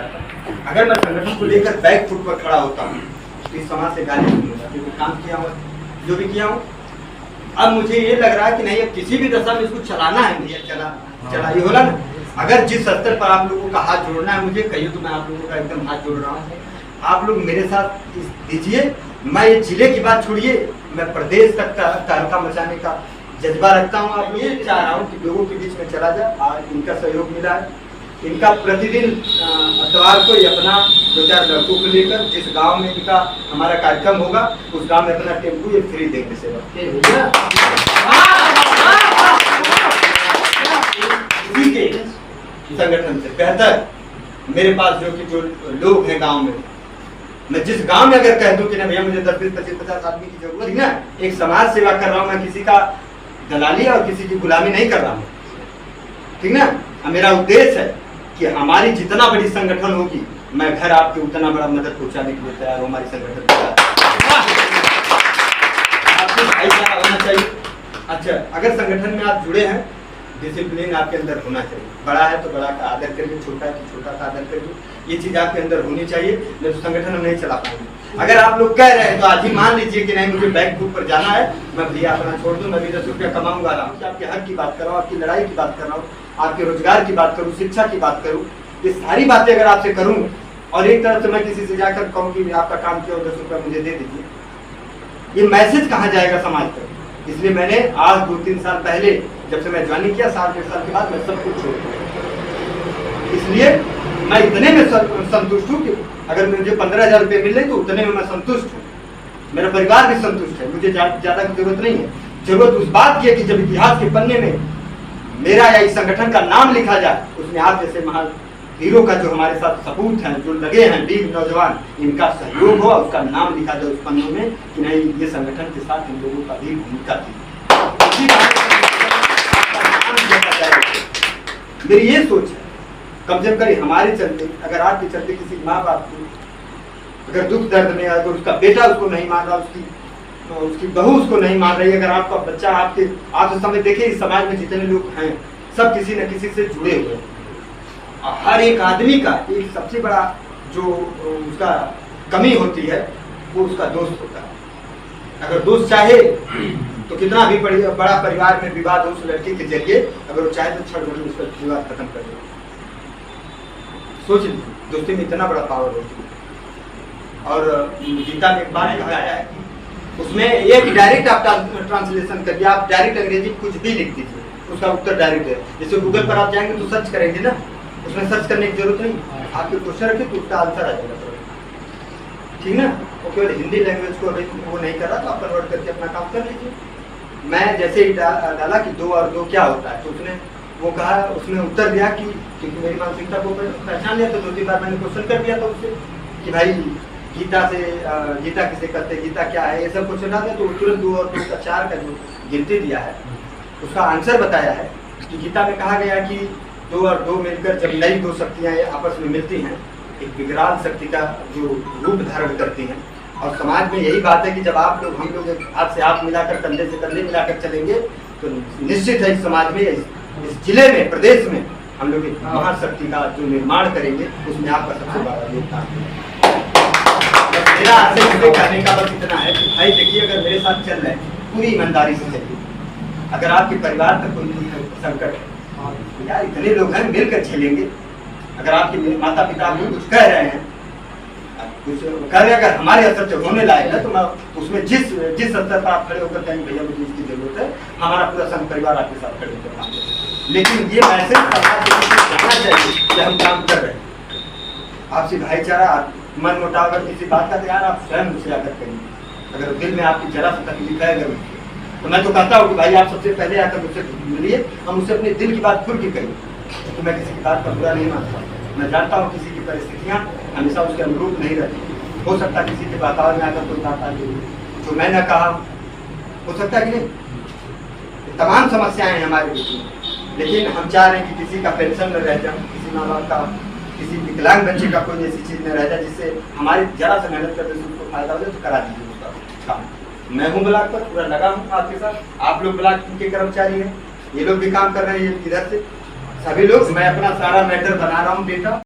चाहता। अगर मैं संगठन को लेकर बैक फुट पर खड़ा होता हूँ तो इस समाज से गाली सुनूंगा, क्योंकि काम किया हूँ, जो भी किया हूँ। अब मुझे ये लग रहा है कि नहीं, अब किसी भी दशा में इसको चलाना है मुझे, चला ये होला ना। अगर जिस स्तर पर आप लोगों का हाथ जोड़ना है मुझे, कहिए तो मैं आप लोगों का एकदम हाथ जोड़ रहा हूँ। आप लोग मेरे साथ दीजिए। मैं ये जिले की बात छोड़िए, मैं प्रदेश तक का तहलका मचाने का जज्बा रखता हूँ। आप ये चाह रहा हूँ कि लोगों के बीच में चला जाए। आज इनका सहयोग मिला है, इनका प्रतिदिन इतवार को ही अपना 2-4 लड़कों को लेकर जिस गांव में इनका हमारा कार्यक्रम होगा उस गांव में अपना टेम्पू ये फ्री देंगे सेवा। इसी के संगठन से बेहतर मेरे पास जो लोग हैं गांव में, मैं जिस गांव में अगर कह दूं कि ना भैया मुझे 10, 20, 25, 50 आदमी की जरूरत है ना, एक समाज सेवा कर रहा हूं मैं, किसी का दलाली और किसी की गुलामी नहीं कर रहा हूं, ठीक ना। मेरा उद्देश्य है कि हमारी जितना बड़ी संगठन होगी मैं घर आपके उतना बड़ा मदद पहुंचाने के लिए तैयार हूं। हमारी संगठन आपको भाईचारा होना चाहिए। अच्छा, अगर संगठन में आप जुड़े हैं, डिसिप्लिन आपके अंदर होना चाहिए। बड़ा है तो बड़ा का आदर करिए, छोटा है तो छोटा का आदर करिए। ये चीज आपके अंदर होनी चाहिए, नहीं तो संगठन हम नहीं चला पाएंगे। अगर आप लोग कह रहे हैं तो आज ही मान लीजिए कि नहीं मुझे बैक फुट पर जाना है, मैं भैया अपना छोड़ दूं, मैं भी 10 रुपया कमाऊंगा रहा हूँ। आपके हक की बात कर रहा हूँ, आपकी लड़ाई की बात कर रहा हूँ, आपके रोजगार की बात करूँ, शिक्षा की बात करूँ, ये सारी बातें अगर आपसे करूँ और एक तरफ से मैं किसी से जाकर कहूँ कि आपका काम किया 10 रुपया मुझे दे दीजिए, ये मैसेज कहाँ जाएगा समाज तक। इसलिए मैंने आज 2-3 साल पहले जब से मैं ज्वाइनिंग किया, 7-8 साल के बाद मैं सब कुछ छोड़ दिया। इसलिए मैं इतने में संतुष्ट हूँ कि अगर मुझे 15,000 रुपये मिल रहे तो उतने में मैं संतुष्ट हूँ। मेरा परिवार भी संतुष्ट है, मुझे ज्यादा की जरूरत नहीं है। जरूरत उस बात की है कि जब इतिहास के पन्ने में मेरा या इस संगठन का नाम लिखा जाए, उसमें आप जैसे महान हीरो का जो हमारे साथ सपूत हैं, जो लगे हैं वीर नौजवान, इनका सहयोग हो, उसका नाम लिखा जाए उस पन्नों में कि नहीं ये संगठन के साथ इन लोगों का भी भूमिका थी। मेरी ये सोच है, कम से कम हमारे चलते, अगर आपके चलते किसी माँ बाप को अगर दुख दर्द में, अगर उसका बेटा उसको नहीं मान रहा, उसकी बहू उसको नहीं मान रही, अगर आपका बच्चा आप इस समय देखिए इस समाज में जितने लोग हैं सब किसी न किसी से जुड़े हुए हैं। हर एक आदमी का एक सबसे बड़ा जो उसका कमी होती है वो उसका दोस्त होता है। अगर दोस्त चाहे तो कितना भी बड़ा परिवार में विवाद हो उस लड़के के जरिए, अगर वो चाहे तो क्षण में उसका विवाद खत्म कर दे। सोच लीजिए, दोस्ती में इतना बड़ा पावर होती है। और गीता में एक बात कहा गया है, उसमें एक डायरेक्ट आप ट्रांसलेशन करिए, आप डायरेक्ट अंग्रेजी कुछ भी लिख दीजिए, उसका उत्तर डायरेक्ट है। जैसे गूगल पर आप जाएंगे तो सर्च करेंगे ना, उसमें सर्च करने की जरूरत नहीं, आपके क्वेश्चन रखे तो उसका आंसर आ जाएगा, ठीक ना। वो केवल हिंदी लैंग्वेज को अभी वो नहीं कर रहा तो आप कन्वर्ट करके अपना काम कर लीजिए। मैं जैसे ही डाला कि 2 और 2 क्या होता है, तो उसने वो कहा, उसने उत्तर दिया कि क्योंकि मेरी मानसिकता को पहचान लिया, तो 2-3 बार मैंने क्वेश्चन कर दिया था उससे कि भाई गीता किसे कहते हैं, गीता क्या है, ये सब क्वेश्चन आते हैं। तो तुरंत 2 और 2 का 4 का जो गिनती दिया है उसका आंसर बताया है कि गीता में कहा गया कि 2 और 2 मिलकर जब नई 2 शक्तियाँ आपस में मिलती हैं, एक विकराल शक्ति का जो रूप धारण करती हैं। और समाज में यही बात है कि जब आप लोग हम लोग हाथ से हाथ मिलाकर, कंधे से कंधे मिलाकर चलेंगे तो निश्चित है इस समाज में, इस जिले में, प्रदेश में हम लोग एक महाशक्ति का जो निर्माण करेंगे, उसमें आपका सबसे बड़ा योगदान है। मेरा आपसे करने का बस इतना है कि भाई देखिए, अगर मेरे साथ चल रहे हैं पूरी ईमानदारी से चलिए। अगर आपके परिवार में कोई संकट है, यार इतने लोग हैं मिलकर झेलेंगे। अगर आपके माता पिता आपको कुछ कह रहे हैं, कुछ कह रहे हैं, अगर हमारे असर से होने लायक है तो मैं उसमें जिस स्तर पर आप खड़े होकर कहेंगे भैया मुझे इसकी जरूरत है, हमारा पूरा संघ परिवार आपके साथ खड़े होकर काम करेगा। लेकिन ये मैसेज जाना चाहिए कि हम काम कर रहे हैं। आपसी भाईचारा, मन मुटाव अगर किसी बात का ध्यान आप स्वयं मुझसे आकर करिए। अगर दिल में आपकी जरा सा तकलीफ है अगर, तो मैं तो कहता हूँ कि भाई आप सबसे पहले आकर मुझसे मिलिए, हम मुझसे अपने दिल की बात खुल के करिए। क्योंकि मैं किसी की बात पर बुरा नहीं मानता, मैं जानता हूँ किसी की परिस्थितियाँ हमेशा उसके अनुरूप नहीं रहती। हो सकता है किसी के वातावरण में आकर कोई बात आ गई जो मैं न कहा, हो सकता है कि नहीं। तमाम समस्याएं हैं हमारे बीच में, लेकिन हम चाह रहे हैं कि किसी का पेंशन न रह जाए, किसी माँ बाप का, किसी विकलांग बच्चे का कोई ऐसी चीज़ न रह जाए जिससे हमारी जरा सा मेहनत करने से उसको फायदा हो जाए, तो करा दीजिए उसका काम। मैं हूँ ब्लॉक पर, पूरा लगा हूँ आपके साथ, आप लोग ब्लॉक के कर्मचारी हैं, ये लोग भी काम कर रहे हैं इधर से, सभी लोग। मैं अपना सारा मैटर बना रहा हूँ डेटा।